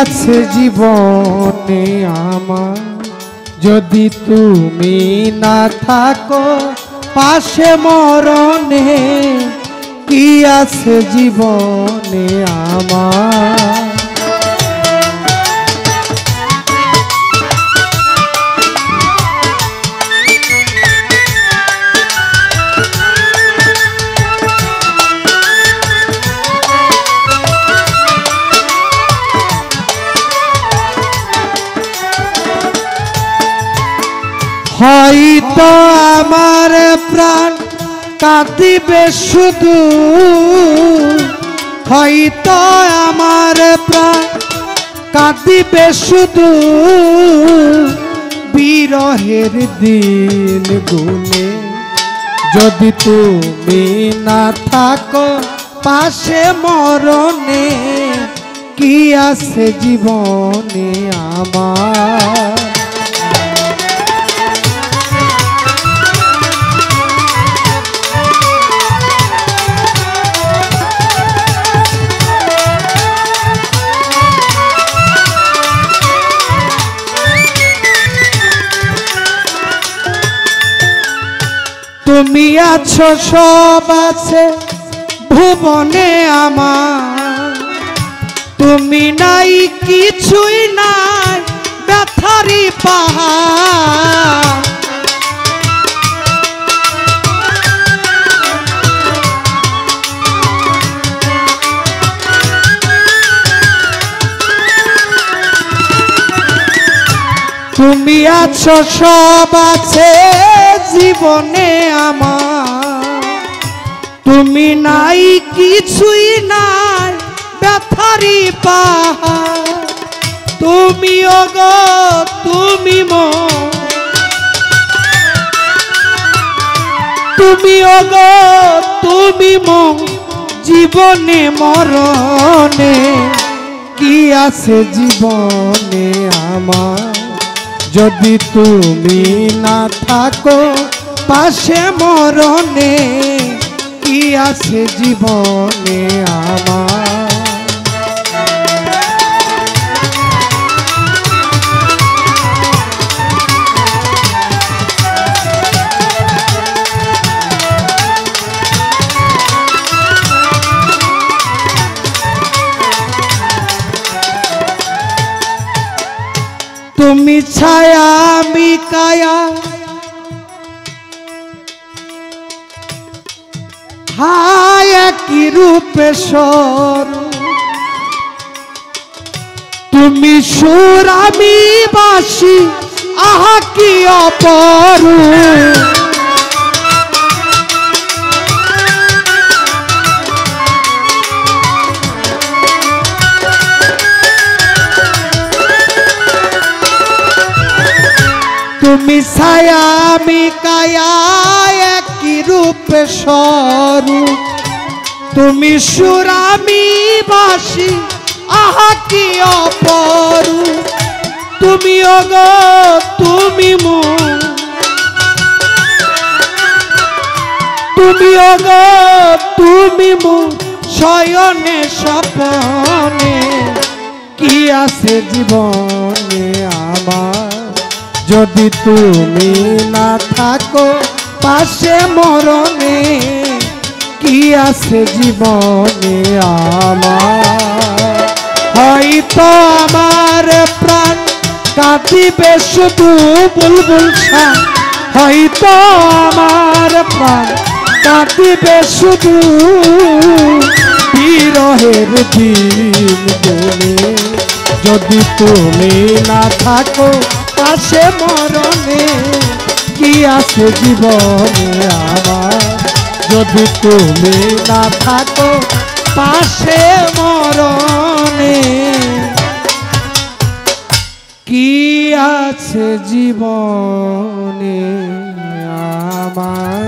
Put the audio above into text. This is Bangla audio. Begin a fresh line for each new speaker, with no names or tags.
আছে জীবনে আমার যদি তুমি না থাকো পাশে মরণে কি আছে জীবনে আমার হয়তো আমার প্রাণ কাঁদিবে শুধু হয়তো আমার প্রাণ কাঁদিবে শুধু বিরহের দিন গুনে যদি তুমি না থাকো পাশে মরণে কি আছে জীবনে আমার তুমি আছো সব আছে ভুবনে আমার তুমি নাই কিছুই নাই ব্যথারি পাহাড় তুমি আছো সব আছে জীবনে আমার তুমি নাই কিছুই নাই ব্যথারি পাহাড় তুমি ওগো তুমি তুমি ওগো তুমি জীবনে মরণে কি আছে জীবনে আমার যদি তুমি না থাকো পাশে মরণে কি আছে জীবনে আমার তুমি ছায়া আমি কায়া হায় কি রূপেশ্বর তুমি সুর আমি বাসি আহা কি অপরূপ তুমি ছায়া আমি কায়া একই রূপে স্বরূপ তুমি সুর আমি বাসি আহা কি অপরূপ তুমি ওগো তুমি তুমি ওগো তুমি শয়নে স্বপনে কি আছে জীবনে আমার যদি তুমি না থাকো পাশে মরণে কি আছে জীবনে আমার হয়তো আমার প্রাণ কাঁদিবে শুধু বুলবুল শাহ হয়তো আমার প্রাণ কাঁদিবে শুধু বিরহের দিন গুনে যদি তুমি না থাকো পাশে মরণে কি আছে জীবনে আমার যদি তুমি না থাকো পাশে মরণে কি আছে জীবনে আমার